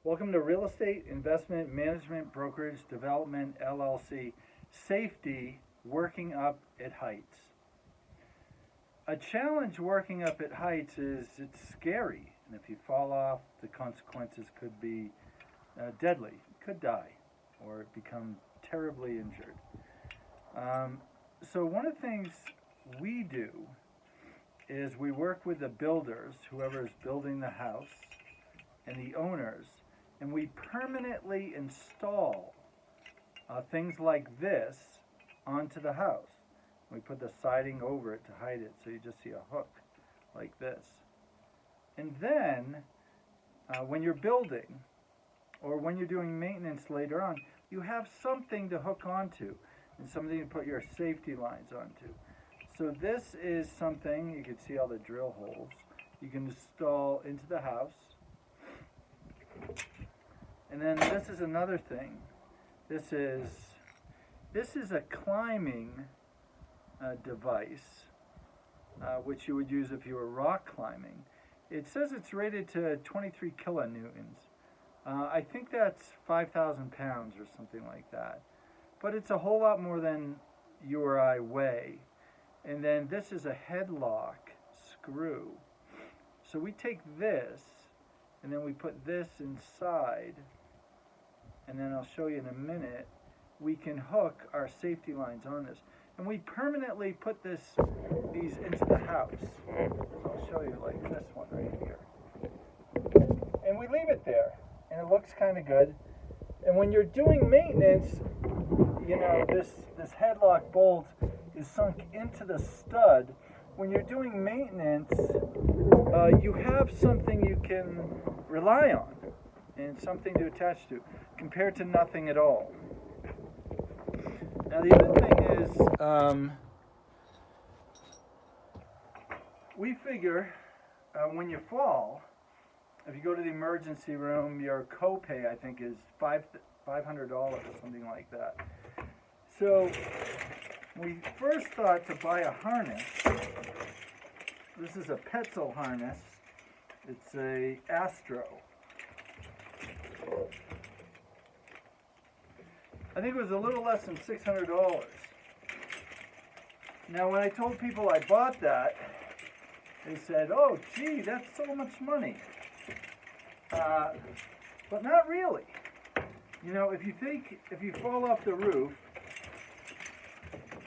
Welcome to Real Estate Investment Management Brokerage Development LLC. Safety working up at heights. A challenge working up at heights is it's scary, and if you fall off, the consequences could be deadly. You could die or become terribly injured. So one of the things we do is we work with the builders, whoever is building the house, and the owners, and we permanently install things like this onto the house. We put the siding over it to hide it, so you just see a hook like this. And then when you're building or when you're doing maintenance later on, you have something to hook onto and something to put your safety lines onto. So this is something, you can see all the drill holes, you can install into the house. And then this is another thing. This is a climbing device, which you would use if you were rock climbing. It says it's rated to 23 kilonewtons. I think that's 5,000 pounds or something like that. But it's a whole lot more than you or I weigh. And then this is a headlock screw. So we take this, and then we put this inside, and then I'll show you in a minute, we can hook our safety lines on this. And we permanently put these into the house. So I'll show you like this one right here. And we leave it there, and it looks kind of good. And when you're doing maintenance, you know, this headlock bolt is sunk into the stud. When you're doing maintenance, you have something you can rely on and something to attach to, compared to nothing at all. Now the other thing is, we figure when you fall, if you go to the emergency room, your copay, I think, is $500 or something like that. So we first thought to buy a harness. This is a Petzl harness. It's a Astro. I think it was a little less than $600. Now when I told people I bought that, they said, oh gee, that's so much money. But not really. You know, if you fall off the roof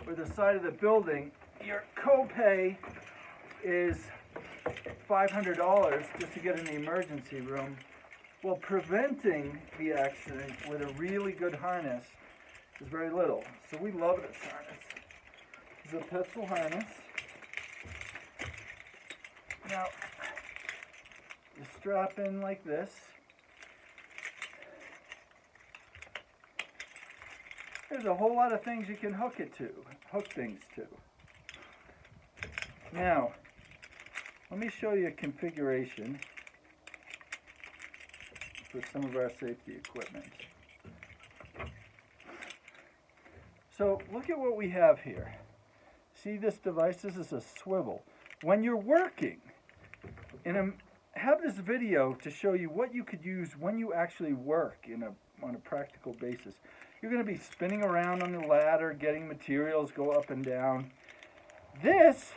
or the side of the building, your copay is $500 just to get in the emergency room. Well, preventing the accident with a really good harness is very little. So we love this harness. This is a Petzl harness. Now, you strap in like this. There's a whole lot of things you can hook things to. Now, let me show you a configuration for some of our safety equipment. So look at what we have here. See this device? This is a swivel. When you're working, and have this video to show you what you could use when you actually work on a practical basis. You're going to be spinning around on the ladder, getting materials go up and down. This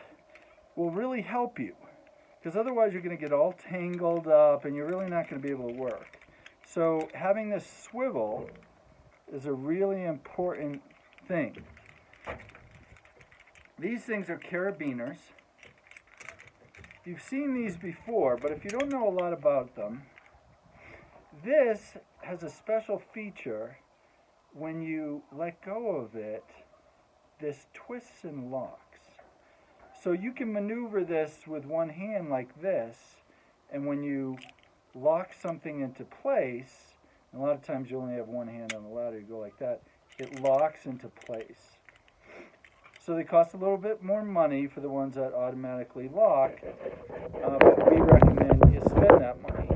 will really help you, because otherwise you're going to get all tangled up and you're really not going to be able to work. So having this swivel is a really important thing. These things are Carabiners. You've seen these before, but if you don't know a lot about them, this has a special feature. When you let go of it, this twists and locks. So you can maneuver this with one hand like this, and when you lock something into place, and a lot of times you only have one hand on the ladder, you go like that, it locks into place. So they cost a little bit more money for the ones that automatically lock, but we recommend you spend that money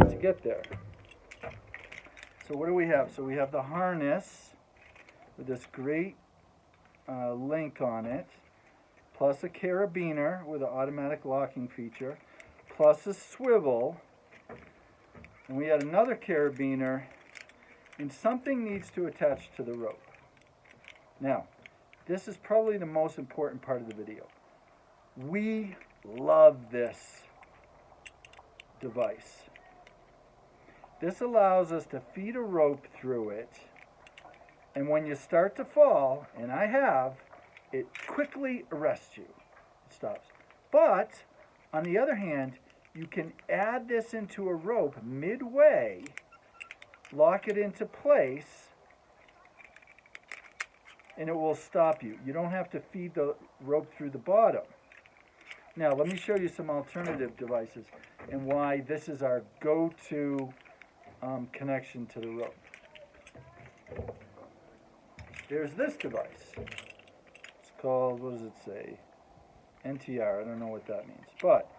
to get there. So what do we have? So we have the harness with this great link on it, plus a carabiner with an automatic locking feature, plus a swivel, and we had another carabiner, and something needs to attach to the rope. Now, this is probably the most important part of the video. We love this device. This allows us to feed a rope through it, and when you start to fall, and I have, it quickly arrests you. It stops. But, on the other hand, you can add this into a rope midway, lock it into place, and it will stop you. You don't have to feed the rope through the bottom. Now, let me show you some alternative devices and why this is our go-to connection to the rope. There's this device. It's called, what does it say? NTR, I don't know what that means. But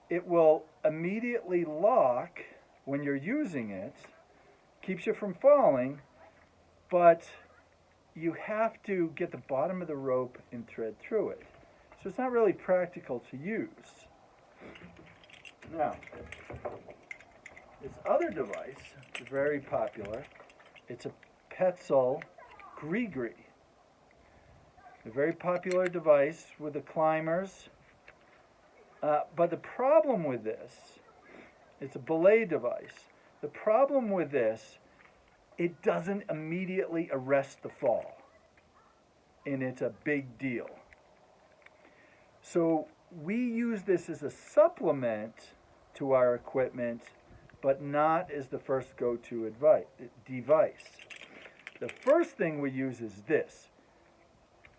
it will immediately lock when you're using it, keeps you from falling, but you have to get the bottom of the rope and thread through it. So it's not really practical to use. Now, this other device is very popular. It's a Petzl Gree-Gree. A very popular device with the climbers. But the problem with this, it's a Belay device. The problem with this, it doesn't immediately arrest the fall. And it's a big deal. So we use this as a supplement to our equipment, but not as the first go-to device. The first thing we use is this.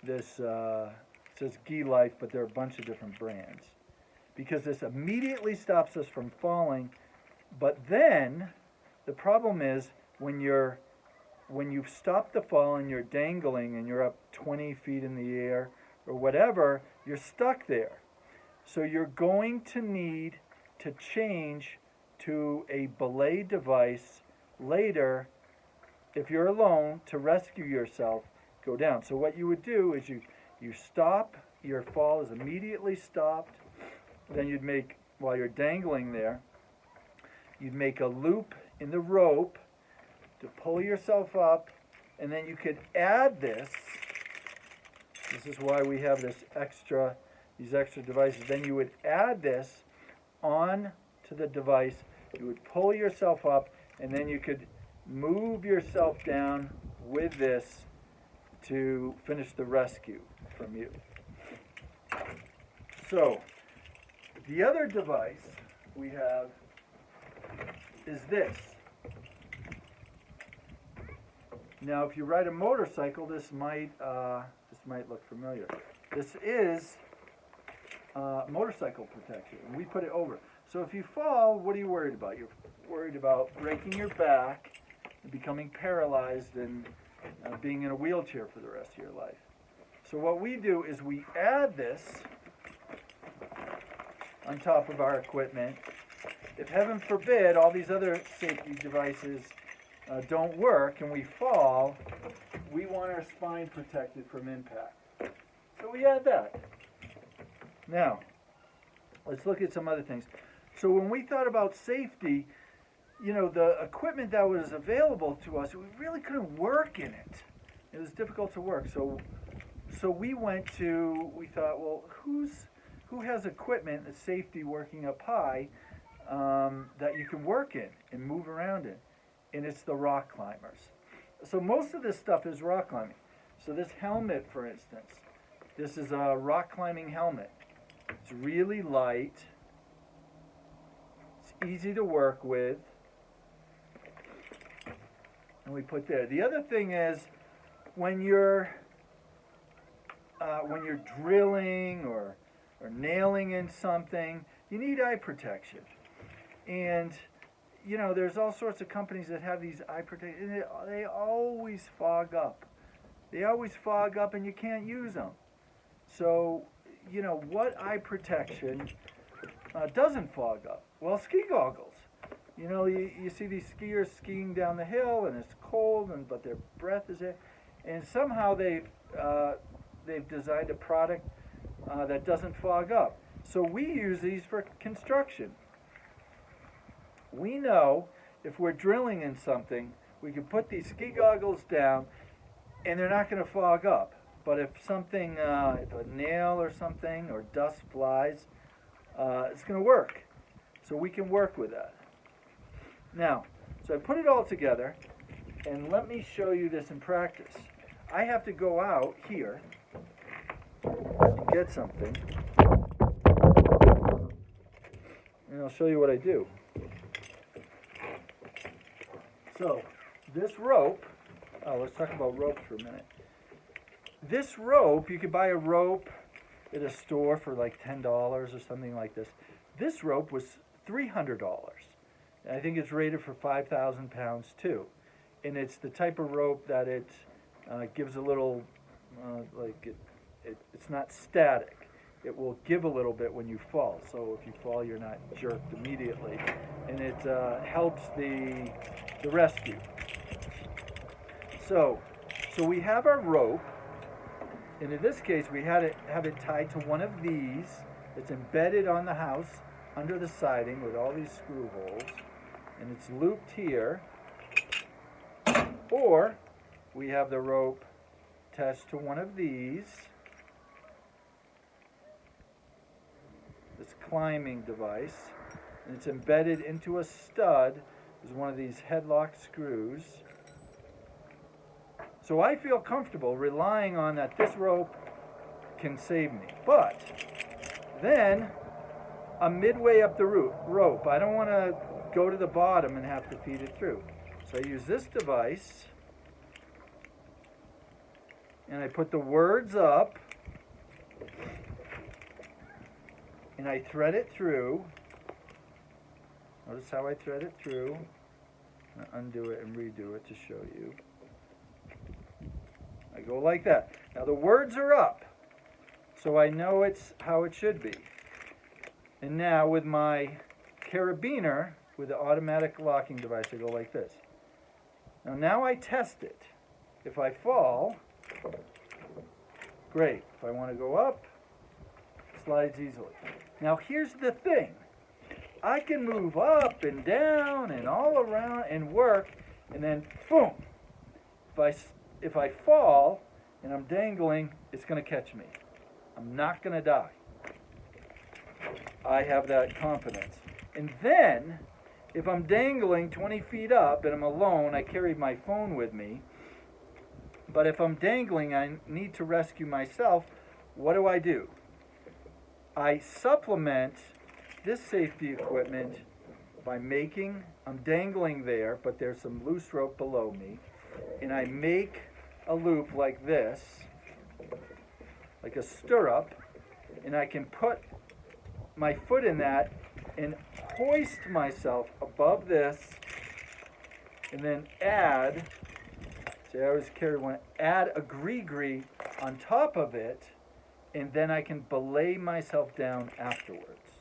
This says Gi Life, but there are a bunch of different brands. Because this immediately stops us from falling, but then the problem is when you've stopped the fall and you're dangling and you're up 20 feet in the air or whatever, you're stuck there. So you're going to need to change to a belay device later if you're alone to rescue yourself, go down. So what you would do is you stop, your fall is immediately stopped, then you'd make, while you're dangling there, you'd make a loop in the rope to pull yourself up, and then you could add this. This is why we have these extra devices. Then you would add this on to the device. You would pull yourself up, and then you could move yourself down with this to finish the rescue from you. So, the other device we have is this. Now, if you ride a motorcycle, this might look familiar. This is motorcycle protection, and we put it over. So if you fall, what are you worried about? You're worried about breaking your back and becoming paralyzed and being in a wheelchair for the rest of your life. So what we do is we add this on top of our equipment. If heaven forbid all these other safety devices don't work and we fall, we want our spine protected from impact. So we add that. Now, let's look at some other things. So when we thought about safety, you know, the equipment that was available to us, we really couldn't work in it. It was difficult to work. So we thought, well, who has equipment that's safety working up high that you can work in and move around in? And it's the rock climbers. So most of this stuff is rock climbing. So this helmet, for instance, this is a rock climbing helmet. It's really light. It's easy to work with. And we put there. The other thing is when you're drilling or nailing in something, you need eye protection. And you know, there's all sorts of companies that have these eye protection, and they always fog up. They always fog up and you can't use them. So, you know, what eye protection doesn't fog up? Well, ski goggles. You know, you see these skiers skiing down the hill and it's cold, but their breath is there. And somehow they've designed a product that doesn't fog up. So we use these for construction. we know if we're drilling in something, we can put these ski goggles down and they're not going to fog up. But if something, if a nail or something or dust flies, it's going to work. So we can work with that. Now, so I put it all together, and let me show you this in practice. I have to go out here and get something, and I'll show you what I do. So, this rope, let's talk about ropes for a minute. This rope, you could buy a rope at a store for like $10 or something like this. This rope was $300. I think it's rated for 5,000 pounds too. And it's the type of rope that it gives a little, it's not static. It will give a little bit when you fall. So if you fall, you're not jerked immediately. And it helps the rescue. So we have our rope. And in this case, we have it tied to one of these. It's embedded on the house under the siding with all these screw holes. And it's looped here. Or we have the rope attached to one of these. This climbing device. And it's embedded into a stud. There's one of these headlock screws. So I feel comfortable relying on that this rope can save me. But then I'm midway up the rope. I don't want to go to the bottom and have to feed it through. So I use this device and I put the words up and I thread it through. Notice how I thread it through. I'm going to undo it and redo it to show you. I go like that. Now the words are up, so I know it's how it should be. And now with my carabiner, with the automatic locking device, I go like this. Now I test it. If I fall, great. If I want to go up, it slides easily. Now here's the thing. I can move up and down and all around and work, and then boom. If I fall and I'm dangling, it's going to catch me. I'm not going to die. I have that confidence. And then, if I'm dangling 20 feet up and I'm alone, I carry my phone with me. But if I'm dangling, I need to rescue myself. What do? I supplement this safety equipment by I'm dangling there, but there's some loose rope below me. And I make a loop like this, like a stirrup, and I can put my foot in that and hoist myself above this, and then add, see, I always carry one, add a gree on top of it, and then I can belay myself down afterwards.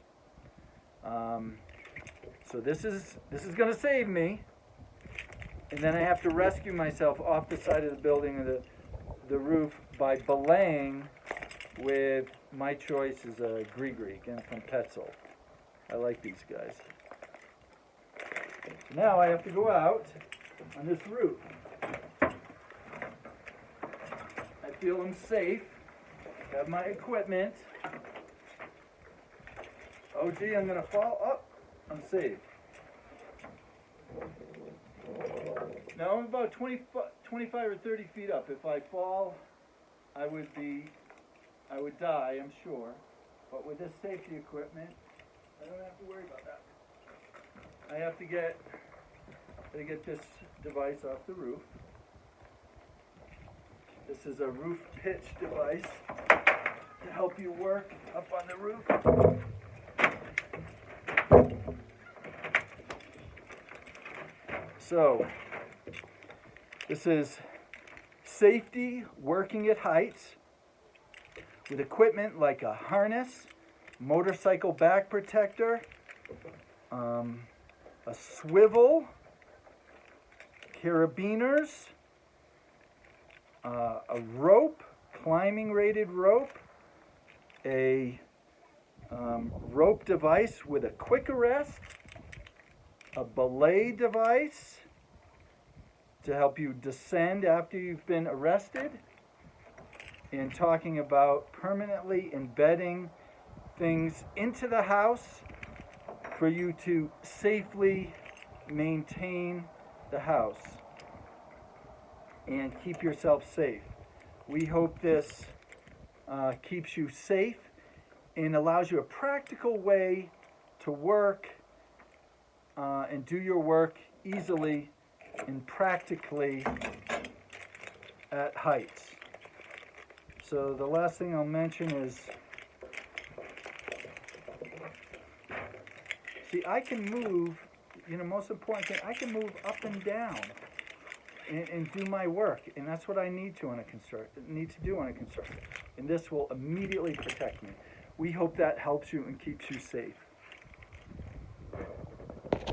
So this is going to save me. And then I have to rescue myself off the side of the building or the roof by belaying with, my choice is a gree, again from Petzl. I like these guys. So now I have to go out on this roof. I feel I'm safe. Have my equipment. Oh gee, I'm going to fall. Oh, I'm safe. Now I'm about 25 or 30 feet up. If I fall, I would die, I'm sure. But with this safety equipment, I don't have to worry about that. I have to get this device off the roof. This is a roof pitch device to help you work up on the roof. So, this is safety working at heights with equipment like a harness, motorcycle back protector, a swivel, carabiners, a rope, climbing rated rope, a rope device with a quick arrest, a belay device to help you descend after you've been arrested, and talking about permanently embedding things into the house for you to safely maintain the house and keep yourself safe. We hope this keeps you safe and allows you a practical way to work and do your work easily and practically at heights. So the last thing I'll mention is, see, I can move, most important thing, I can move up and down and do my work, and that's what I need to do on a construction. And this will immediately protect me. We hope that helps you and keeps you safe.